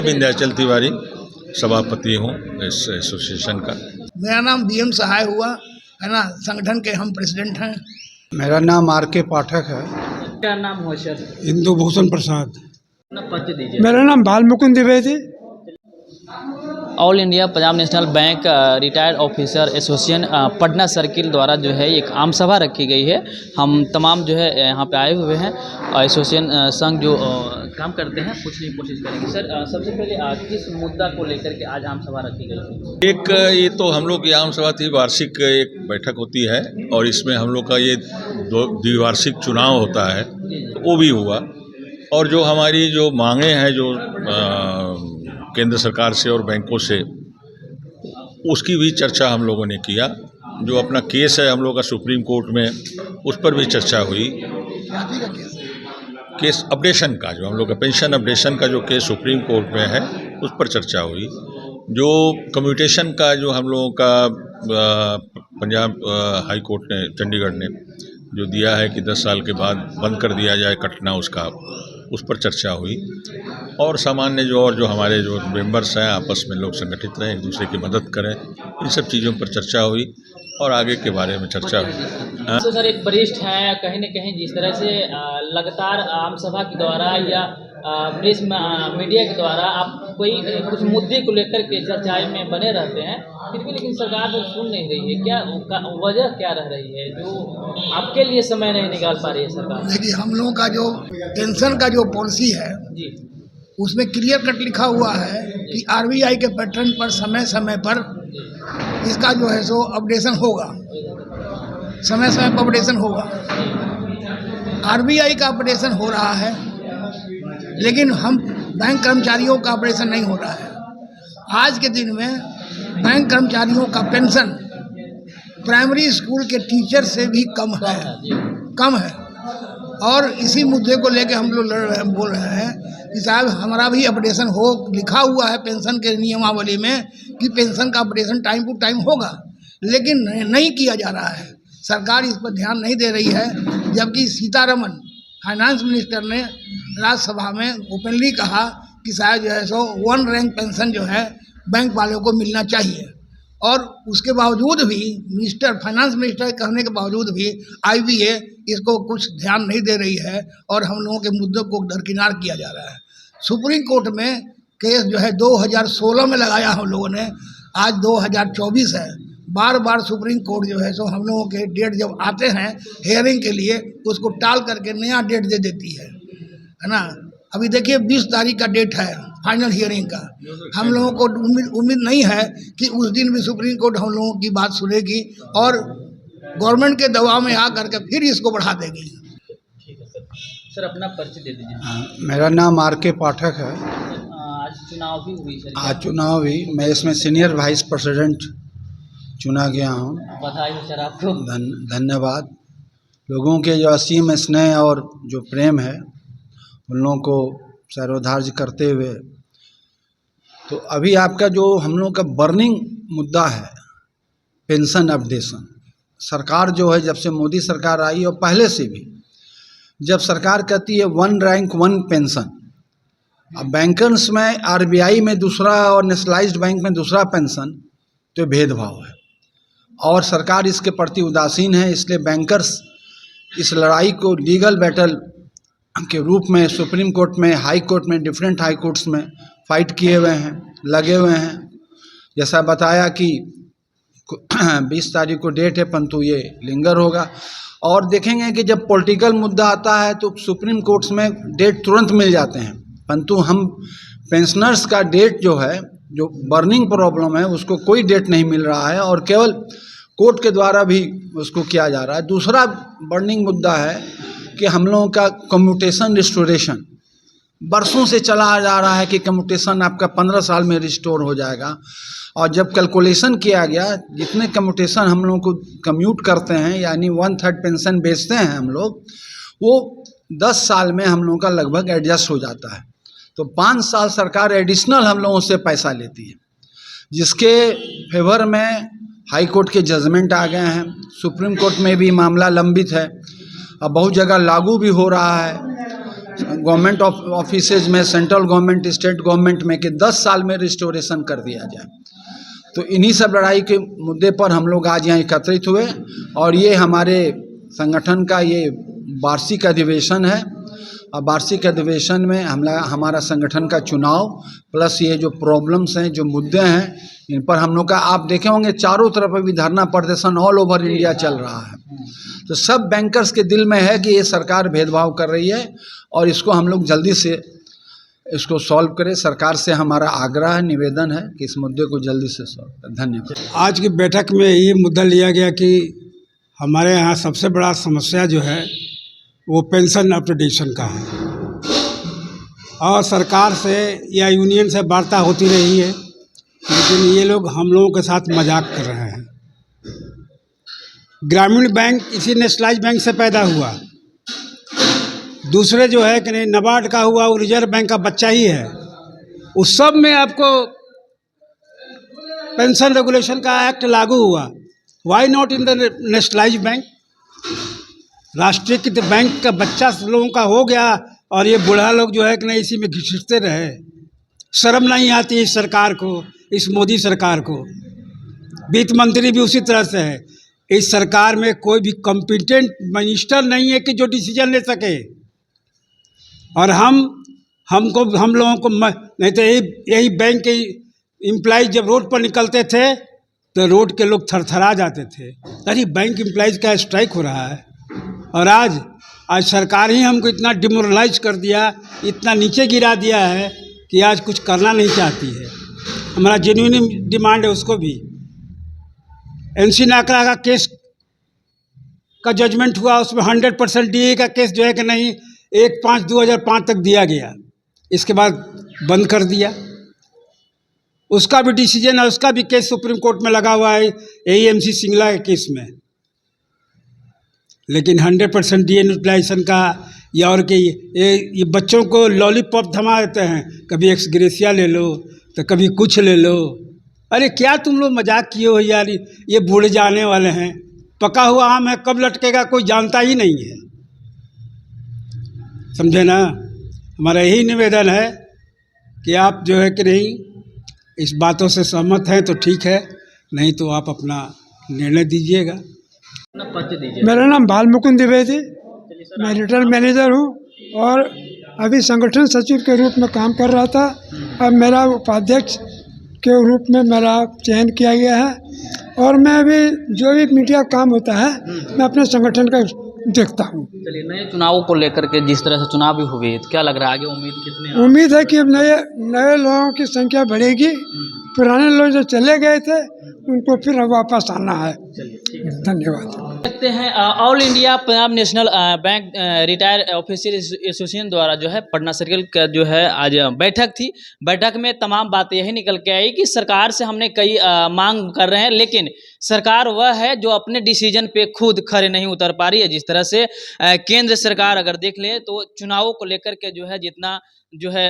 विंध्याचल तिवारी, सभापति हूँ इस एसोसिएशन का। मेरा नाम बीएम सहाय हुआ है ना, संगठन के हम प्रेसिडेंट हैं। मेरा नाम आर.के. पाठक है। क्या नाम हुआ सर? इंदु भूषण प्रसाद। अपना परिचय दीजिए। मेरा नाम बाल Mukund Dwivedi. All India Punjab national bank retired officer association Patna circle द्वारा जो है एक आम सभा रखी गई है। हम तमाम जो है यहाँ पे आए हुए हैं एसोसिएशन संघ जो काम करते हैं पूछने की कोशिश करेंगे। सर सबसे पहले किस मुद्दा को लेकर के आज आम सभा रखी गई? एक ये तो हम लोग की आम सभा थी, वार्षिक एक बैठक होती है और इसमें हम लोग का ये द्विवार्षिक चुनाव होता है, वो भी हुआ। और जो हमारी जो मांगे हैं जो केंद्र सरकार से और बैंकों से, उसकी भी चर्चा हम लोगों ने किया। जो अपना केस है हम लोग का सुप्रीम कोर्ट में, उस पर भी चर्चा हुई। केस अपडेशन का, जो हम लोग का पेंशन अपडेशन का जो केस सुप्रीम कोर्ट में है, उस पर चर्चा हुई। जो कम्यूटेशन का जो हम लोगों का पंजाब हाई कोर्ट ने, चंडीगढ़ ने जो दिया है कि 10 साल के बाद बंद कर दिया जाए कटना, उसका उस पर चर्चा हुई। और सामान्य जो हमारे जो मेंबर्स हैं आपस में लोग संगठित रहें, एक दूसरे की मदद करें, इन सब चीज़ों पर चर्चा हुई और आगे के बारे में चर्चा हुई। तो सर एक वरिष्ठ हैं, कहीं न कहीं जिस तरह से लगातार आम सभा के द्वारा या प्रेस मीडिया के द्वारा आप कोई कुछ मुद्दे को लेकर के चर्चाएं में बने रहते हैं, फिर भी लेकिन सरकार तो सुन नहीं रही है। क्या वजह क्या रह रही है जो आपके लिए समय नहीं निकाल पा रही है सरकार? देखिए, हम लोगों का जो पेंशन का जो पॉलिसी है जी, उसमें क्लियर कट लिखा हुआ है कि आरबीआई के पैटर्न पर समय समय पर इसका जो है सो अपडेशन होगा, समय समय पर अपडेशन होगा। आरबीआई का अपडेशन हो रहा है, लेकिन हम बैंक कर्मचारियों का अपडेशन नहीं हो रहा है। आज के दिन में बैंक कर्मचारियों का पेंशन प्राइमरी स्कूल के टीचर से भी कम है। और इसी मुद्दे को लेकर हम लोग बोल रहे हैं कि साहब हमारा भी अपडेशन हो। लिखा हुआ है पेंशन के नियमावली में कि पेंशन का अपडेशन टाइम टू टाइम होगा, लेकिन नहीं किया जा रहा है। सरकार इस पर ध्यान नहीं दे रही है, जबकि सीतारमन फाइनेंस मिनिस्टर ने राज्यसभा में ओपनली कहा कि शायद जो है सो 1 रैंक पेंशन जो है बैंक वालों को मिलना चाहिए। और उसके बावजूद भी फाइनेंस मिनिस्टर कहने के बावजूद भी आईबीए इसको कुछ ध्यान नहीं दे रही है और हम लोगों के मुद्दों को दरकिनार किया जा रहा है। सुप्रीम कोर्ट में केस जो है 2016 में लगाया हम लोगों ने, आज 2024 है। बार बार सुप्रीम कोर्ट जो है सो हम लोगों के डेट जब आते हैं हेयरिंग के लिए, उसको टाल करके नया डेट दे देती है ना। अभी देखिए 20 तारीख का डेट है फाइनल हियरिंग का। हम लोगों को उम्मीद नहीं है कि उस दिन भी सुप्रीम कोर्ट हम लोगों की बात सुनेगी और गवर्नमेंट के दबाव में आ करके फिर इसको बढ़ा देगी। ठीक है सर। सर अपना परिचय दे दीजिए। मेरा नाम आर.के. पाठक है। आज चुनाव भी हुई सर? आज चुनाव हुई, मैं इसमें सीनियर वाइस प्रेसिडेंट चुना गया हूँ। बधाई हो सर आपको। धन्यवाद। लोगों के जो असीम स्नेह और जो प्रेम है उन लोगों को सर्वधार्य करते हुए, तो अभी आपका जो हम लोग का बर्निंग मुद्दा है पेंशन अपडेशन, सरकार जो है जब से मोदी सरकार आई और पहले से भी जब सरकार कहती है 1 रैंक 1 पेंशन, अब बैंकर्स में आरबीआई में दूसरा और नेशनलाइज्ड बैंक में दूसरा पेंशन, तो भेदभाव है और सरकार इसके प्रति उदासीन है। इसलिए बैंकर्स इस लड़ाई को लीगल बैटल के रूप में सुप्रीम कोर्ट में, हाई कोर्ट में, डिफरेंट हाई कोर्ट्स में फाइट किए हुए हैं, लगे हुए हैं। जैसा बताया कि 20 तारीख को डेट है, परंतु ये लिंगर होगा। और देखेंगे कि जब पॉलिटिकल मुद्दा आता है तो सुप्रीम कोर्ट्स में डेट तुरंत मिल जाते हैं, परंतु हम पेंशनर्स का डेट जो है, जो बर्निंग प्रॉब्लम है, उसको कोई डेट नहीं मिल रहा है और केवल कोर्ट के द्वारा भी उसको किया जा रहा है। दूसरा बर्निंग मुद्दा है कि हम लोगों का कम्यूटेशन रिस्टोरेशन बरसों से चला आ जा रहा है कि कम्यूटेशन आपका 15 साल में रिस्टोर हो जाएगा। और जब कैलकुलेशन किया गया, जितने कम्यूटेशन हम लोगों को कम्यूट करते हैं, यानी 1/3 पेंशन बेचते हैं हम लोग, वो 10 साल में हम लोगों का लगभग एडजस्ट हो जाता है। तो 5 साल सरकार एडिशनल हम लोगों से पैसा लेती है, जिसके फेवर में हाई कोर्ट के जजमेंट आ गए हैं, सुप्रीम कोर्ट में भी मामला लंबित है, अब बहुत जगह लागू भी हो रहा है। गवर्नमेंट ऑफिसेज में, सेंट्रल गवर्नमेंट, स्टेट गवर्नमेंट में, कि 10 साल में रिस्टोरेशन कर दिया जाए। तो इन्हीं सब लड़ाई के मुद्दे पर हम लोग आज यहाँ एकत्रित हुए और ये हमारे संगठन का ये वार्षिक अधिवेशन है। और वार्षिक अधिवेशन में हमारा संगठन का चुनाव प्लस ये जो प्रॉब्लम्स हैं, जो मुद्दे हैं, इन पर हम लोग का, आप देखे होंगे चारों तरफ अभी धरना प्रदर्शन ऑल ओवर इंडिया चल रहा है। तो सब बैंकर्स के दिल में है कि ये सरकार भेदभाव कर रही है और इसको हम लोग जल्दी से इसको सॉल्व करें। सरकार से हमारा आग्रह है, निवेदन है कि इस मुद्दे को जल्दी से सॉल्व करें। धन्यवाद। आज की बैठक में ये मुद्दा लिया गया कि हमारे यहाँ सबसे बड़ा समस्या जो है वो पेंशन अपडेशन का है और सरकार से या यूनियन से वार्ता होती रही है, लेकिन ये लोग हम लोगों के साथ मजाक कर रहे हैं। ग्रामीण बैंक इसी नेशनलाइज बैंक से पैदा हुआ, दूसरे जो है कि नहीं नाबार्ड का हुआ, वो रिजर्व बैंक का बच्चा ही है। उस सब में आपको पेंशन रेगुलेशन का एक्ट लागू हुआ, why not in the nationalize bank? राष्ट्रीयकृत बैंक का बच्चा लोगों का हो गया और ये बूढ़ा लोग जो है कि नहीं इसी में घिसते रहे। शर्म नहीं आती इस सरकार को, इस मोदी सरकार को। वित्त मंत्री भी उसी तरह से है। इस सरकार में कोई भी कॉम्पिटेंट मिनिस्टर नहीं है कि जो डिसीजन ले सके। और हम लोगों को नहीं तो यही बैंक के एम्प्लॉइज जब रोड पर निकलते थे तो रोड के लोग थरथरा जाते थे, अरे बैंक एम्प्लॉइज का स्ट्राइक हो रहा है। और आज सरकार ही हमको इतना डिमोरलाइज कर दिया, इतना नीचे गिरा दिया है कि आज कुछ करना नहीं चाहती है। हमारा जेन्युइन डिमांड है उसको भी। एनसी नाकरा का केस का जजमेंट हुआ, उसमें 100% डीए का केस जो है कि नहीं 1/5/2005 तक दिया गया, इसके बाद बंद कर दिया। उसका भी डिसीजन है, उसका भी केस सुप्रीम कोर्ट में लगा हुआ है एएमसी सिंगला के केस में। लेकिन 100% डीए यूटिलाइजेशन का या और कि ये बच्चों को लॉलीपॉप थमा देते हैं, कभी एक्स ग्रेसिया ले लो तो कभी कुछ ले लो। अरे क्या तुम लोग मजाक किए हो यार, ये बूढ़े जाने वाले हैं। पका हुआ आम है, कब लटकेगा कोई जानता ही नहीं है, समझे ना। हमारा यही निवेदन है कि आप जो है कि नहीं इस बातों से सहमत हैं तो ठीक है, नहीं तो आप अपना निर्णय दीजिएगा। मेरा नाम बाल मुकुंद द्विवेदी, मैं रिटेल मैनेजर हूँ और अभी संगठन सचिव के रूप में काम कर रहा था। अब मेरा उपाध्यक्ष के रूप में मेरा चयन किया गया है और मैं अभी जो भी मीडिया काम होता है मैं अपने संगठन का देखता हूँ। चलिए, नए चुनावों को लेकर के जिस तरह से चुनाव भी हुए, तो क्या लग रहा है आगे उम्मीद कितने? उम्मीद है कि अब नए लोगों की संख्या बढ़ेगी। पुराने लोग जो चले गए थे उनको फिर वापस आना है। धन्यवाद। देखते हैं all India Punjab national bank retire officer association द्वारा जो है पटना सर्किल का जो है आज बैठक थी। बैठक में तमाम बातें यही निकल के आई कि सरकार से हमने कई मांग कर रहे हैं, लेकिन सरकार वह है जो अपने डिसीजन पे खुद खड़े नहीं उतर पा रही है। जिस तरह से केंद्र सरकार अगर देख ले तो चुनावों को लेकर के जो है जितना जो है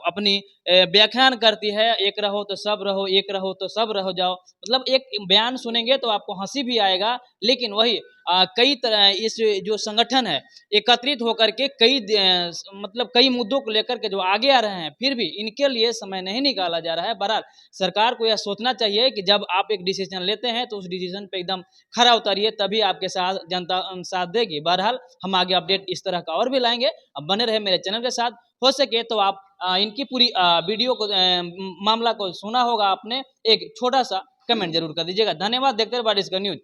अपनी व्याख्यान करती है, एक रहो तो सब रहो, एक रहो तो सब रहो जाओ, मतलब एक बयान सुनेंगे तो आपको हंसी भी आएगा, लेकिन वही कई तरह इस जो संगठन है एकत्रित होकर के कई मुद्दों को लेकर के जो आगे आ रहे हैं, फिर भी इनके लिए समय नहीं निकाला जा रहा है। बहरहाल सरकार को यह सोचना चाहिए कि जब आप एक डिसीजन लेते हैं तो उस डिसीजन पे एकदम खरा उतरिए, तभी आपके साथ जनता साथ देगी। बहरहाल हम आगे अपडेट इस तरह का और भी लाएंगे। अब बने रहे मेरे चैनल के साथ। हो सके तो आप इनकी पूरी वीडियो को मामला को सुना होगा आपने, एक छोटा सा कमेंट जरूर कर दीजिएगा। धन्यवाद। देखते रहिए बारिश का न्यूज।